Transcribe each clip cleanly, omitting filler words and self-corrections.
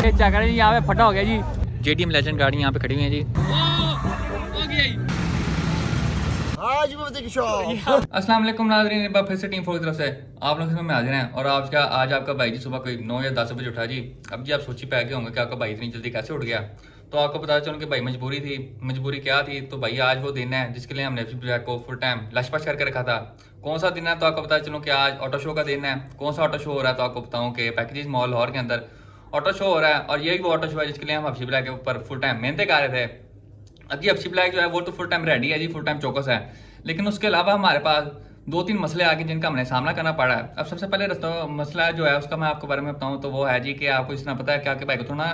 Check जी यहाँ पे फटा हो गया जी। JDM लेजेंड गाड़ी यहाँ पे खड़ी हुई है जी। अस्सलाम वालेकुम नाज़रीन, एक बार फिर से टीम 4 की तरफ से आप लोगों से मैं हाजिर हैं। और आज आपका भाई जी सुबह कोई 9 या 10 बजे उठा जी। अब जी आप सोची पै गए होंगे कि आपका भाई इतनी जल्दी कैसे उठ गया। तो आपको पता चलो कि भाई मजबूरी थी। मजबूरी क्या थी? तो भाई आज वो दिन है जिसके लिए हमने ब्लैक को फुल टाइम लशपश करके रखा था। कौन सा दिन है? तो आपको पता चलो कि आज ऑटो शो का दिन है। कौन सा ऑटो शो हो रहा है? तो आपको बताऊँ कि पैकेजेस मॉल लाहौर के अंदर ऑटो शो हो रहा है। और यही वो ऑटो शो है जिसके लिए हम हफ्सी ब्लैक के ऊपर फुल टाइम मेहनत कर रहे थे। अब जी हफ्सी ब्लैक जो है वो तो फुल टाइम रेडी है जी, फुल टाइम चौकस है। लेकिन उसके अलावा हमारे पास 2-3 मसले आगे जिनका हमने सामना करना पड़ा है। अब सबसे पहले मसला जो है उसका मैं आपको बारे में बताऊं तो वो है जी कि आपको इतना पता है कि आपके भाई को थोड़ा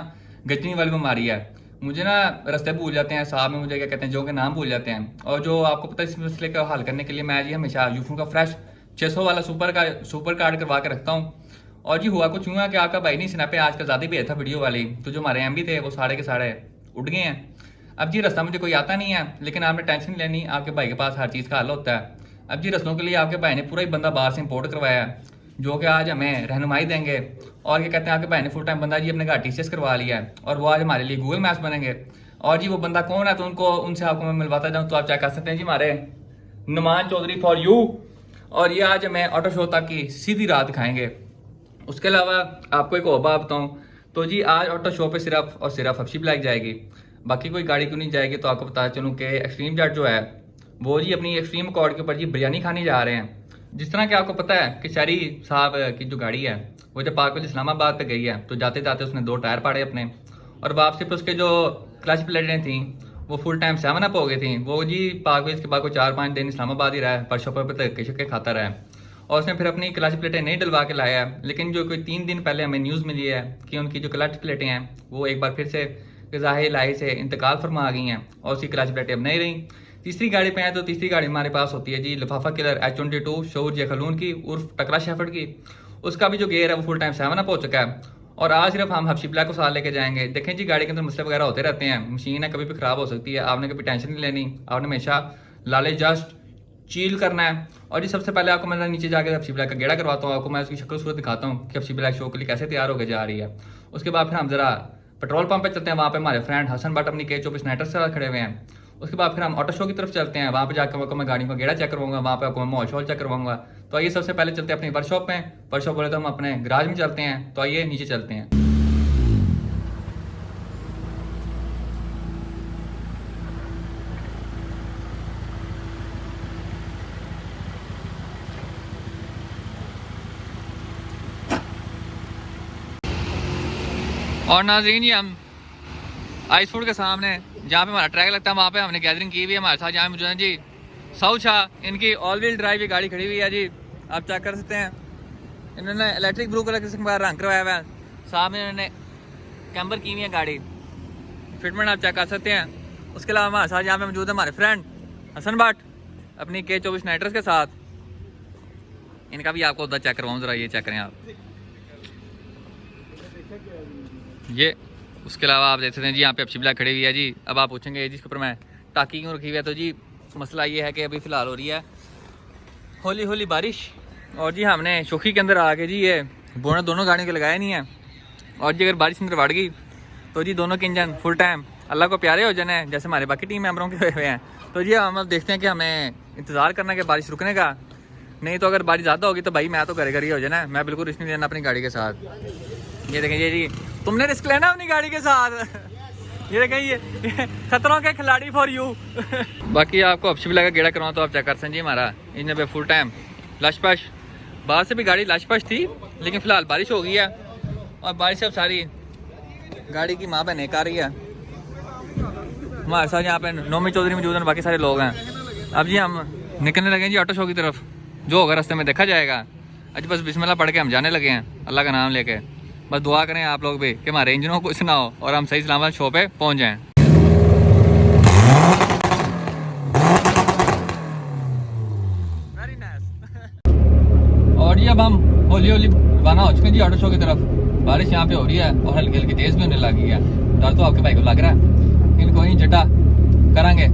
गजनी वाली बीमारी है। मुझे ना रास्ते भूल जाते हैं, साहब में मुझे क्या कहते हैं, जो के नाम भूल जाते हैं। और जो आपको पता है इस मसले का हल करने के लिए मैं जी हमेशा यूफोन का फ्रेश 600 वाला सुपर कार्ड करवा के रखता हूँ। और जी हुआ कुछ यूँ है कि आपका भाई नहीं स्नैप पे आजकल ज़्यादा ही भेजा था वीडियो वाली, तो जो हमारे MB थे वो साढ़े के साढ़े उठ गए हैं। अब जी रास्ता मुझे कोई आता नहीं है, लेकिन आपने टेंशन नहीं लेनी, आपके भाई के पास हर चीज़ का हल होता है। अब जी रस्तों के लिए आपके भाई ने पूरा ही बंदा बाहर से इंपोर्ट करवाया है, जो कि आज हमें रहनुमाई देंगे। और क्या कहते हैं, आपके भाई ने फुल टाइम बंदा जी अपने घर TCS करवा लिया है और वो आज हमारे लिए गूगल मैप्स बनेंगे। और जी वो बंदा कौन है तो उनसे आपको मैं मिलवाता जाऊँ तो आप चेक कर सकते हैं जी, हमारे नुमान चौधरी फॉर यू। और ये आज हमें ऑटो शो तक की सीधी राह दिखाएंगे। उसके अलावा आपको एक और बात बताऊँ तो जी आज ऑटो शो पे सिर्फ और सिर्फ हफ्सी ब्लैक जाएगी, बाकी कोई गाड़ी क्यों नहीं जाएगी। तो आपको बता चलूँ कि एक्सट्रीम जेट जो है वो जी अपनी एक्सट्रीम अकॉर्ड के ऊपर जी बिरयानी खाने जा रहे हैं। जिस तरह कि आपको पता है कि शहरी साहब की जो गाड़ी है वो जब पार्क इस्लामाबाद पे गई है तो जाते जाते उसने 2 टायर फाड़े अपने, और वापसी पे उसके जो क्लच प्लेटें थी वो फुल टाइम 7 अप हो गई थी। वो जी पार्क के बाद कोई 4-5 दिन इस्लामाबाद ही रहा है, पर शॉपर पर धक्के शक्के खाता रहा है। और उसने फिर अपनी क्लच प्लेटें नहीं डलवा के लाया है। लेकिन जो कोई 3 दिन पहले हमें न्यूज़ मिली है कि उनकी जो क्लच प्लेटें हैं वो एक बार फिर से ग़ज़ाए लाही से इंतकाल फरमा आ गई हैं और उसकी क्लच प्लेटें अब नहीं रही। तीसरी गाड़ी पे है तो तीसरी गाड़ी हमारे पास होती है जी लिफाफा किलर H22 शऊर जखलून की उर्फ टकरा शेफर्ड की। उसका भी जो गेयर है वो फुल टाइम 7 अप हो चुका है। और आज सिर्फ हम हफ्सी ब्लैक को साथ लेके जाएंगे। देखें जी गाड़ी के अंदर मसले वगैरह होते रहते हैं, मशीन है कभी भी ख़राब हो सकती है, आपने कभी टेंशन नहीं लेनी, आपने हमेशा लाले जस्ट चील करना है। और जी सबसे पहले आपको मैं नीचे जाकर हफ्सी ब्लैक का गेड़ा करवाता हूँ, आपको मैं उसकी शक्ल सूरत दिखाता हूँ कि हफ्सी ब्लैक शो के लिए कैसे तैयार होकर जा रही है। उसके बाद फिर हम ज़रा पेट्रोल पंप पे चलते हैं, वहाँ पे हमारे फ्रेंड हसन भट्ट अपनी K24 नाइटर से खड़े हुए हैं। उसके बाद फिर हम ऑटो शो की तरफ चलते हैं, वहाँ पे जाकर आपको मैं गाड़ी का गेड़ा चेक करवाऊंगा, वहाँ पे आपको मैं माहौल चेक करवाऊंगा। तो आइए सबसे पहले चलते हैं अपनी वर्कशॉप में। वर्कशॉप बोले तो हम अपने गराज में चलते हैं। तो आइए नीचे चलते हैं। और नाज़रीन जी हम आइस फूड के सामने जहाँ पे हमारा ट्रैक लगता है वहाँ पे हमने गैदरिंग की हुई है। हमारे साथ यहाँ मौजूद है जी साउथ शाह, इनकी ऑल व्हील ड्राइव की गाड़ी खड़ी हुई है जी, आप चेक कर सकते हैं। इन्होंने इलेक्ट्रिक ब्लू कलर के रंग करवाया हुआ है, साथ में इन्होंने कैम्बर की हुई है गाड़ी, फिटमेंट आप चेक कर सकते हैं। उसके अलावा हमारे साथ यहाँ पे मौजूद है हमारे फ्रेंड हसन भट्ट अपनी K24 नाइटर्स के साथ। इनका भी आपको उधर चेक करवाऊँ, ज़रा ये चेक करें आप ये। उसके अलावा आप देख सकते हैं जी यहाँ पे हफ्सी ब्लैक खड़ी हुई है जी। अब आप पूछेंगे जिसके ऊपर मैं टाकी क्यों रखी हुई है, तो जी मसला ये है कि अभी फ़िलहाल हो रही है होली होली बारिश। और जी हमने शोखी के अंदर आके जी ये बोनट दोनों गाड़ियों के लगाया नहीं है। और जी अगर बारिश अंदर बढ़ गई तो जी दोनों के इंजन फुल टाइम अल्लाह को प्यारे हो जाने जैसे हमारे बाकी टीम मेम्बरों के हुए हैं। तो जी हम अब देखते हैं कि हमें इंतज़ार करना है कि बारिश रुकने का, नहीं तो अगर बारिश ज़्यादा होगी तो भाई मैं तो घर ही हो जाना, मैं बिल्कुल रिस्क नहीं लेना अपनी गाड़ी के साथ। ये देखें ये जी तुमने रिस्क लेना अपनी गाड़ी के साथ। ये देखें ये खतरों के खिलाड़ी फॉर यू। बाकी आपको हफ्सी ब्लैक का गेड़ा करवाऊँ तो आप चेक कर सकते हैं जी हमारा इंजन पे फुल टाइम लशपश। बाहर से भी गाड़ी लशपश थी लेकिन फ़िलहाल बारिश हो गई है और बारिश अब सारी गाड़ी की माँ बहने आ रही है। हमारे साथ यहाँ पे नोमी चौधरी मौजूद हैं, बाकी सारे लोग हैं। अब जी हम निकलने लगे जी ऑटो शो की तरफ, जो होगा रास्ते में देखा जाएगा। आज बस बिस्मिल्लाह पढ़ के हम जाने लगे हैं अल्लाह का नाम लेके। बस दुआ करें आप लोग भी कि हमारे इंजनों को कुछ ना हो और हम सही सलामत शो पे पहुंच जाएं। और जी अब हम होली होली रवाना हो चुके हैं जी ऑटो शो की तरफ। बारिश यहाँ पे हो रही है और हल्की हल्की तेज़ भी होने लगी है, डर तो आपके भाई को लग रहा है, लेकिन कोई नहीं जटा करेंगे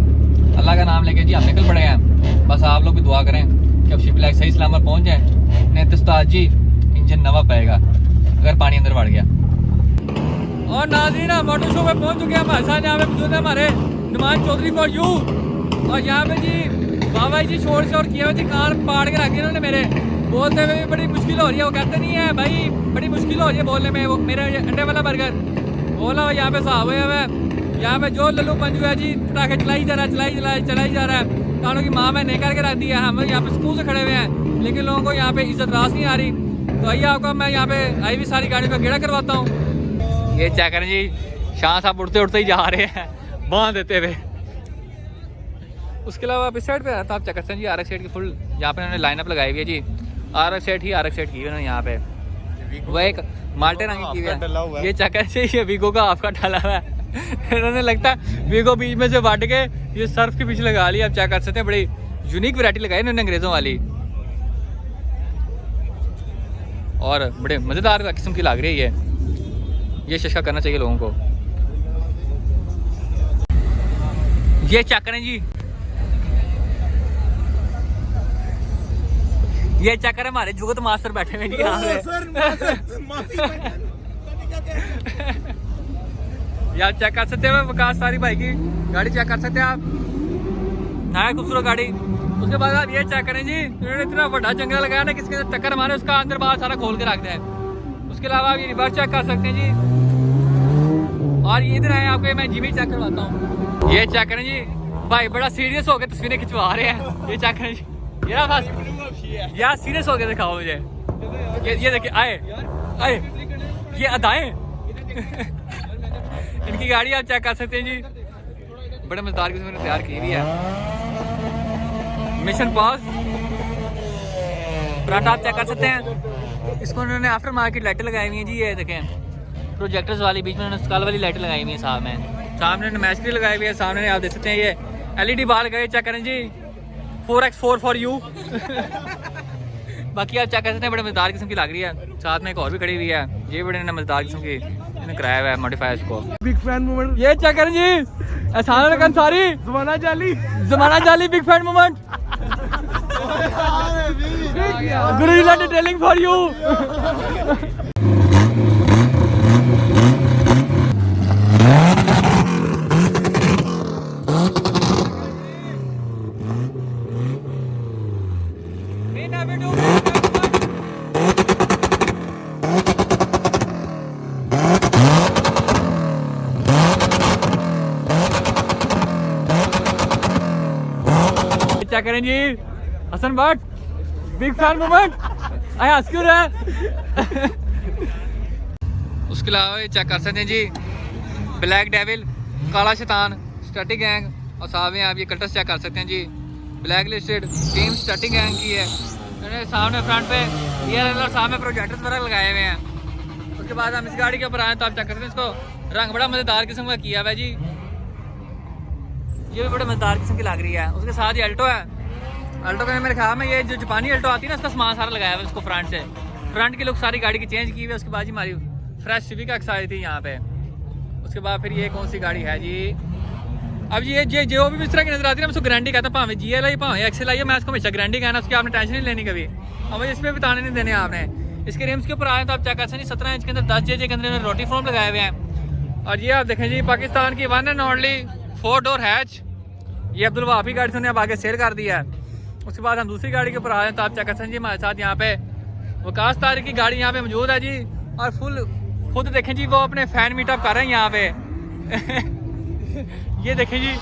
अल्लाह का नाम लेके जी हम निकल पड़े हैं। बस आप लोग भी दुआ करें कि हफ्सी ब्लैक सही सलामत पहुँच जाए, नहीं तो आज जी इंजन नवा पाएगा अगर पानी अंदर बढ़ गया। और नाज़रीन मोटर शो पे पहुंच चुके हैं हमारे साथ। यहाँ पे मौजूद है हमारे नुमान चौधरी फॉर यू। और यहाँ पे जी बाबा जी शोर शोर किया हुआ जी, कान पाड़ के रख दिए उन्होंने मेरे। बोलते हुए भी बड़ी मुश्किल हो रही है, वो कहते नहीं है भाई बड़ी मुश्किल हो रही है बोलने में। वो मेरा अंडे वाला बर्गर बोला यहाँ पे साहब है। यहाँ पे जो लल्लू पंजू है जी पटाखे चलाई जा रहा है, चलाई जा रहा है। कानों की माँ में नहीं करके रख दिया। हम यहाँ पे स्कूल से खड़े हुए हैं, लेकिन लोगों को यहाँ पे इज्जत रास नहीं आ रही। तो आइए आपको मैं यहाँ पे आई भी सारी गाड़ियों का गेड़ा करवाता हूँ। ये चेक करें जी, शाह साहब उड़ते उड़ते ही जा रहे हैं बांध देते हुए। उसके अलावा आप इस साइड पे आता आप चेक करते हैं जी, RX सेट की फुल यहाँ पे उन्होंने लाइनअप लगाई हुई है जी। RX सेट की हुई उन्होंने यहाँ पे। वह एक माल्टे रंग की है, ये चक्कर से ये वीगो का आपका डाला हुआ है। इन्होंने लगता है वीगो बीच में से बांट के ये सर्फ के पीछे लगा लिया। आप चेक कर सकते हैं, बड़ी यूनिक वैरायटी लगाई इन्होंने अंग्रेजों वाली, और बड़े मज़ेदार किस्म की लग रही है। ये शशका करना चाहिए लोगों को। ये चेक करें जी, ये चेक करें हमारे जुगत मास्टर बैठे हुए यार। चेक कर सकते हैं विकास सारी भाई की गाड़ी चेक कर सकते हैं आप, नया खूबसूरत गाड़ी। उसके बाद आप ये चेक करें जी, इन्होंने इतना बड़ा जंगला लगाया ना, किसके अंदर टक्कर मारे उसका अंदर बाहर सारा खोल के रख दें। उसके अलावा आप ये रिवर्स चेक कर सकते हैं जी। और ये इधर आए आपको मैं जिमी चेक करवाता हूँ। ये चेक करें जी, भाई बड़ा सीरियस होकर तस्वीरें खिंचवा रहे हैं। ये चेक करें जी, ये ना बस यार सीरियस होकर दिखाओ मुझे। ये देखिए आए ये अदाएं इनकी गाड़ी आप चेक कर सकते हैं जी, बड़े मजेदार किस्म ने तैयार की हुई है। मिशन पास फ्रंट आप चेक कर सकते हैं, इसको उन्होंने आफ्टर मार्केट लाइटें लगाई हुई हैं जी। ये देखें प्रोजेक्टर्स वाली, बीच में उन्होंने स्कल वाली लाइटें लगाई हुई हैं साहब में। सामने मैस्ट्री लगाई हुई है, सामने आप देख सकते हैं ये LED बाल गए। चेक करें जी 4x4 फॉर यू। बाकी आप चेक कर सकते हैं, बड़े मजेदार किस्म की लग रही है। साथ में एक और भी खड़ी हुई है, ये बड़े मजेदार किस्म की इन्होंने कराया हुआ है मॉडिफायर को। Big fan moment. ये चेक करें जी, एहसान अंसारी जमाना जाली big fan moment. Guerrilla detailing for you. Check करें जी, Hassan Bhatt big fan moment. हंस क्यों रहा है? उसके अलावा ये चेक कर सकते हैं जी, ब्लैक डेविल, काला शैतान, स्टैटिक गैंग, और साथ में आप ये कटर्स चेक कर सकते हैं जी, black listed team static gang की है। उन्होंने सामने फ्रंट पे ये सामने प्रोजेक्टर्स वगैरह लगाए हुए हैं। उसके बाद हम इस गाड़ी के ऊपर आए तो आप चेक करते हैं, इसको रंग बड़ा मज़ेदार किस्म का किया हुआ है जी। ये भी बड़े मज़ेदार किस्म की लग रही है। उसके साथ ही अल्टो है, अल्टो का मेरे ख्याल में ये जो जापानी अल्टो आती है ना, उसका सामान सारा लगाया हुआ है उसको फ्रंट से। फ्रंट की लुक सारी गाड़ी की चेंज की हुई है। उसके बाद ही हमारी फ्रेश सिविक एक्स आई थी यहाँ पे। उसके बाद फिर ये कौन सी गाड़ी है जी, अब ये जो भी इस तरह की नजर आती है मैं उसको गारंटी कहता हूँ, भावे GL आई भावे एक्सेल आई है, मैं इसको हमेशा गारंटी कहना, उसकी आपने टेंशन नहीं लेनी कभी, हमें इसमें बताने नहीं देने आपने। इसके रिम्स के ऊपर आए तो आप चेक कर सकते हैं 17 इंच के अंदर 10 JJ के अंदर रोटी फॉर्म लगाए हुए हैं। और ये आप देखें जी, पाकिस्तान की 1 एंड ओनली 4 डोर हैच, ये अब्दुल वहाब की गाड़ी से उन्हें अब आगे सेल कर दिया है। उसके बाद हम दूसरी गाड़ी के ऊपर आए तो आप चेक कर सकते हैं जी, हमारे साथ यहाँ पे वकास तारिक की गाड़ी यहाँ पे मौजूद है जी। और फुल खुद देखें जी, वो अपने फैन मीटअप कर रहे हैं यहाँ पे। ये देखें जी।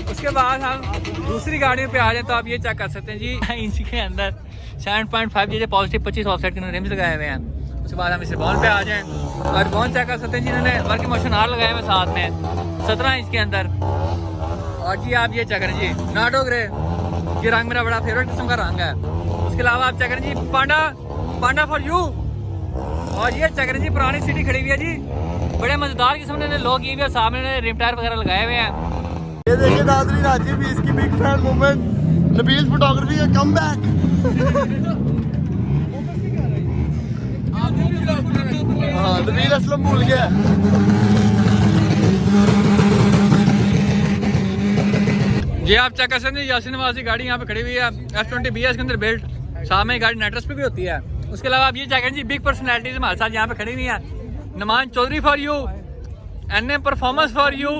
उसके बाद हम दूसरी गाड़ियों पे आ जाए तो आप ये चेक कर सकते हैं जी, इंच के अंदर 7.5 JJ पॉजिटिव 25 ऑफसेट के रिम्स लगाए हुए हैं। उसके बाद हम इस रिबॉन पे आ जाएं और रिबॉन चेक कर सकते हैं जी, इन्होंने वर्किंग मोशन आर लगाए हुए साथ में 17 इंच के अंदर। और जी आप ये चेक करें जी, नाटो ग्रे, ये रंग मेरा बड़ा फेवरेट किस्म का रंग है। उसके अलावा आप चेक करें जी, पांडा फॉर यू। और ये चेक करें जी, पुरानी सिटी खड़ी हुई है जी, बड़े मजेदार किस्म ने लोग ये भी सामने रिम टायर वगैरह लगाए हुए हैं। ये देखिए नाज़रीन, आज भी इसकी big fan moment, Nabeel photography का कमबैक। हाँ, नबील असलम भूल गया। ये आप चेक कर सकते हैं, यासीन नवाज की गाड़ी यहाँ पे खड़ी हुई है, F20 BS के अंदर बिल्ट, सामने गाड़ी नेट्रस पे भी होती है। उसके अलावा आप ये चेक करें जी, बिग पर्सनैलिटीज हमारे साथ यहाँ पे खड़ी हुई है। Naman Chaudhary for you, NM performance for you,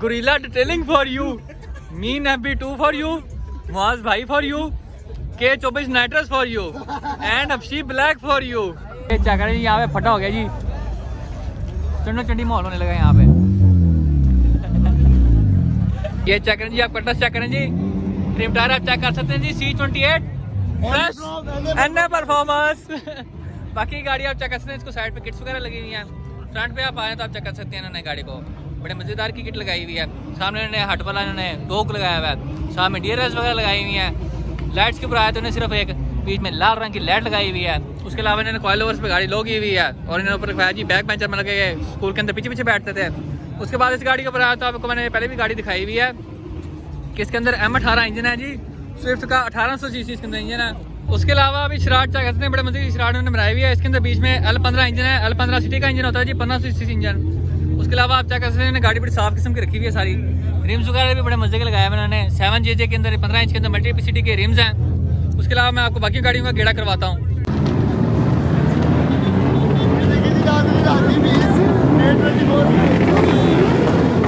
guerrilla detailing for you, mean FB2 for you, Muaz भाई for you, K24 nitrous for you and Afshi black for you. ये चेक करें जी, यहाँ पे फटा हो गया जी, चंडो चंडी माहौल होने लगा यहाँ पे। ये चेक करें जी, आप कटस चेक करें जी, ट्रिम टायर आप चेक कर सकते हैं जी, C28 NM परफॉर्मेंस। बाकी गाड़ी आप चेक कर सकते हैं, इसको साइड पे किट्स वगैरह लगी हुई हैं। फ्रंट पे आप आए तो आप चेक कर सकते हैं, इन्होंने गाड़ी को बड़े मजेदार की किट लगाई हुई है। सामने इन्होंने हट वाला इन्होंने टोक लगाया हुआ है, सामने DRS वगैरह लगाई हुई हैं। लाइट्स के ऊपर आए तो इन्होंने सिर्फ एक बीच में लाल रंग की लाइट लगाई हुई है। उसके अलावा इन्होंने कॉइल ओवर्स पे गाड़ी लो की हुई है और इन्होंने ऊपर रखवाया जी बैक बेंचर में लगे स्कूल के अंदर पीछे पीछे बैठते थे। उसके बाद इस गाड़ी के ऊपर आया तो आपको मैंने पहले भी गाड़ी दिखाई हुई है कि इसके अंदर M18 इंजन है जी, स्विफ्ट का 1800 सीसी इसके अंदर इंजन है। उसके अलावा अभी शराट क्या कहते हैं, बड़े मजे की शराट उन्होंने बनाई हुई है। इसके अंदर बीच में L15 इंजन है, L15 सिटी का इंजन होता है जी, 1500 सीसी इंजन। उसके अलावा आप क्या कहते हैं, गाड़ी बड़ी साफ किस्म की रखी हुई है सारी। रिम्स वगैरह भी बड़े मजे के लगाए हुए उन्होंने, 7JJ के अंदर 15 इंच के अंदर मल्टीपीसीटी के रिम्स हैं। उसके अलावा मैं आपको बाकी गाड़ियों का गेड़ा करवाता हूँ।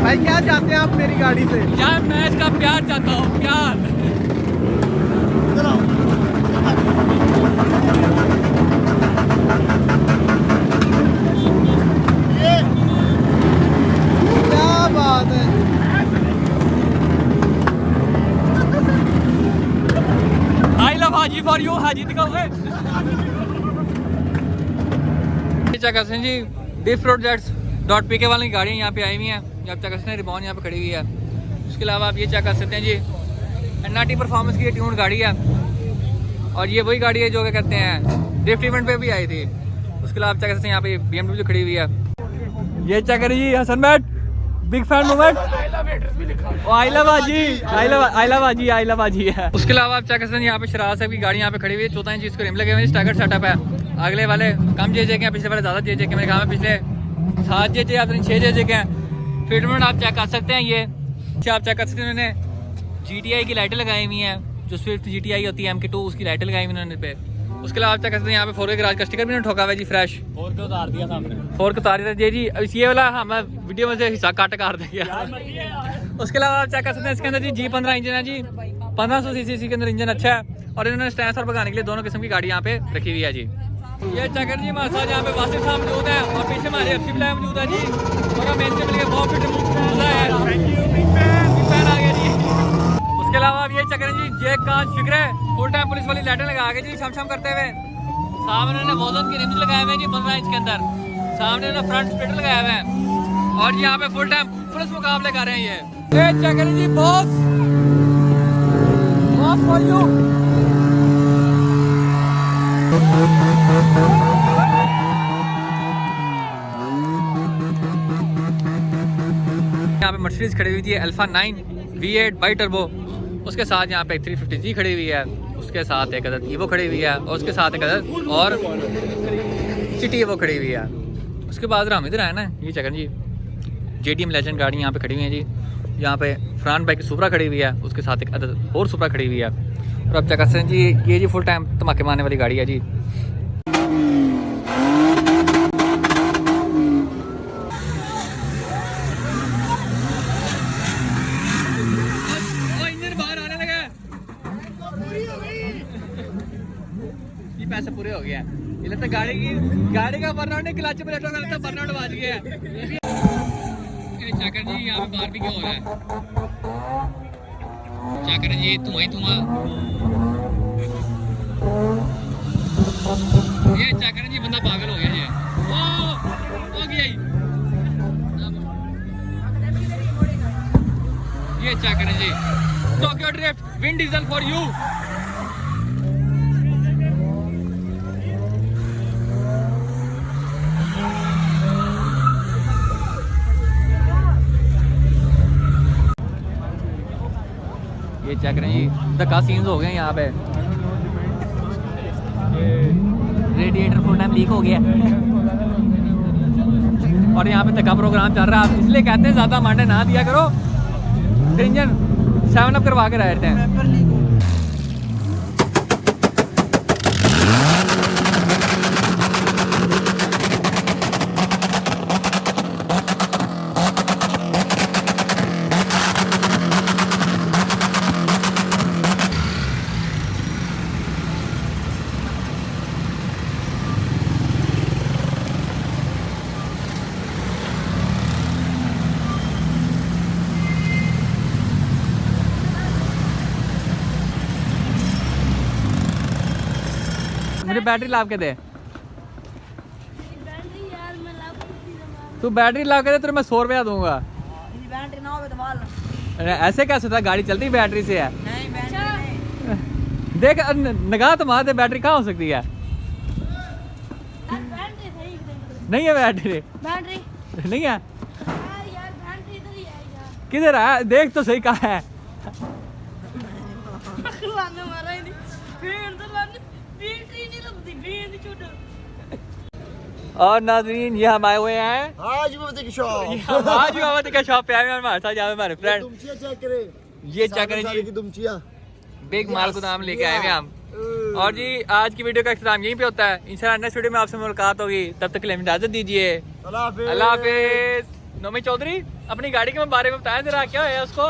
भाई क्या चाहते हैं आप मेरी गाड़ी से? यार मैं इसका प्यार चाहता हूँ, प्यार। क्या बात है। I love Haji for you, Haji दिखाओगे चकासन जी। डिफ प्रोजेक्ट्स .pk वाली गाड़ियाँ यहाँ पे आई हुई हैं, आप चेक कर सकते हैं। रिबॉन यहाँ पे खड़ी हुई है। उसके अलावा आप ये चेक कर सकते हैं जी, NRT परफॉर्मेंस की ये ट्यून गाड़ी है और ये वही गाड़ी है जो क्या कहते हैं ड्रिफ्ट इवेंट पे भी आई थी। उसके अलावा आप चेक कर सकते हैं यहाँ पे BMW खड़ी हुई है। ये चेक करिए जी, Hassan Matt big fan movement, I love Haji, I love Haji है। उसके अलावा आप चेक कर सकते हैं यहाँ पे शराज साहब की गाड़ी यहाँ पे खड़ी हुई है। 14 इंच इसको रिम लगे हुए हैं, स्टैगर्ड सेटअप है। अगले वाले कम JJ के हैं, पिछले वाले ज़्यादा JJ के। मैंने कहा पिछले 7 JJ या 6 JJ के हैं। फिटमेंट आप चेक कर सकते हैं, ये आप चेक कर सकते हैं। उन्होंने GTI की लाइटें लगाई हुई हैं, जो स्विफ्ट GTI होती है MK2 उसकी लाइटें लगाई हुई उन्होंने पे। उसके अलावा आप चेक कर सकते हैं यहाँ पे 4 गराज का स्टिकर भी उन्होंने ठोका हुआ है जी, फ्रेश 4 के उतार दिया सामने, 4 के उतार दिया जी। अब ये वाला मैं वीडियो में से हिस्सा काट कर देंगे। उसके अलावा आप चेक कर सकते हैं इसके अंदर जी G15 इंजन है जी, 1500 सीसी के अंदर इंजन अच्छा है और इन्होंने स्टैंड और भगाने के लिए दोनों किस्म की गाड़ी यहाँ पे रखी हुई है जी। ये चेकर जी हमारे साथ यहाँ पे वासिफ साहब मौजूद है और पीछे हमारे FC ब्लैक मौजूद है जी। और मेन से मिलकर बहुत फिट फैन आ गया जी। उसके अलावा आप ये चेकर जी, जैक कांच फिक्र फुल टाइम पुलिस वाली लाइटें लगा के जी शम करते हुए। सामने उन्होंने वोजन के रिम्स लगाए हुए हैं जी 15 इंच के अंदर, सामने उन्होंने फ्रंट स्पीडर लगाए हुए हैं और यहाँ पे फुल टाइम पुलिस मुकाबले कर रहे हैं। ये चेकर जी बॉस फॉर यू। यहाँ पे मर्सिडीज खड़ी हुई थी अल्फा 9 V8 बाई टर्बो। उसके साथ यहाँ पे 350G खड़ी हुई है, उसके साथ एक अदद ईवो खड़ी हुई है और उसके साथ एक अदद और सिटी ईवो खड़ी हुई है। उसके बाद हम इधर आए ना, ये चेक जी JDM लेजेंड गाड़ी यहाँ पे खड़ी हुई है जी। यहाँ पे फ्रंट बाइक सुपरा खड़ी हुई है, उसके साथ एक अदद और सुपरा खड़ी हुई है। और अब चेक कर सकते हैं जी, ये जी फुल टाइम धमाके मारने वाली गाड़ी है जी। पैसे पूरे हो गया, ये लगता गाड़ी का बर्नआउट क्लच पे लगता है बर्नआउट बाज गया है। चाकर जी यहाँ पे बारबेक्यू हो रहा है, चाकर जी धुआं ये चाकर जी बंदा पागल हो गया जी। ओ गया ये चाकर जी Tokyo drift wind diesel for you. ये चेक करें जी, धक्का सीन्स हो गए यहाँ पे, रेडिएटर फुल टाइम लीक हो गया और यहाँ पे धक्का प्रोग्राम चल रहा है। इसलिए कहते हैं ज़्यादा मांडे ना दिया करो, फिर इंजन 7 अप करवा के रहते हैं। मुझे बैटरी ला के दे। बैटरी यार मैं लाऊं। तू बैटरी ला के दे, तेरे मैं 100 रुपया दूंगा। बैटरी ना हो तो माल ऐसे कैसे होता है, गाड़ी चलती बैटरी से है। नहीं बैटरी नहीं। देख निगाह तो मार दे, बैटरी कहाँ हो सकती है? बैटरी सही नहीं है बैटरी, बैटरी नहीं है। यार बैटरी इधर ही है यार। किधर है, देख तो सही कहाँ है। लाने मारा ही नहीं। भीड़ तो लाने बैटरी नहीं लगती, भीड़ नहीं छोटा। और नाज़रीन ये हम आए हुए हैं आज मैं की शॉप आज भी मोहम्मद का शॉप पे आए हुए हैं, हमारे साथ यहाँ पे हमारे फ्रेंड। दुमचिया चेक करें, ये चेक करें सारी जी, की दुमचिया बिग माल को नाम लेके आए हुए हैं हम। और जी आज की वीडियो का इख्तिताम यहीं पे होता है। इंशाल्लाह नेक्स्ट वीडियो में आपसे मुलाकात होगी, तब तक के लिए इजाजत दीजिए। अल्लाह हाफिज़। अल्लाह हाफिज। नोमी चौधरी अपनी गाड़ी के बारे में बताया जरा, क्या है उसको?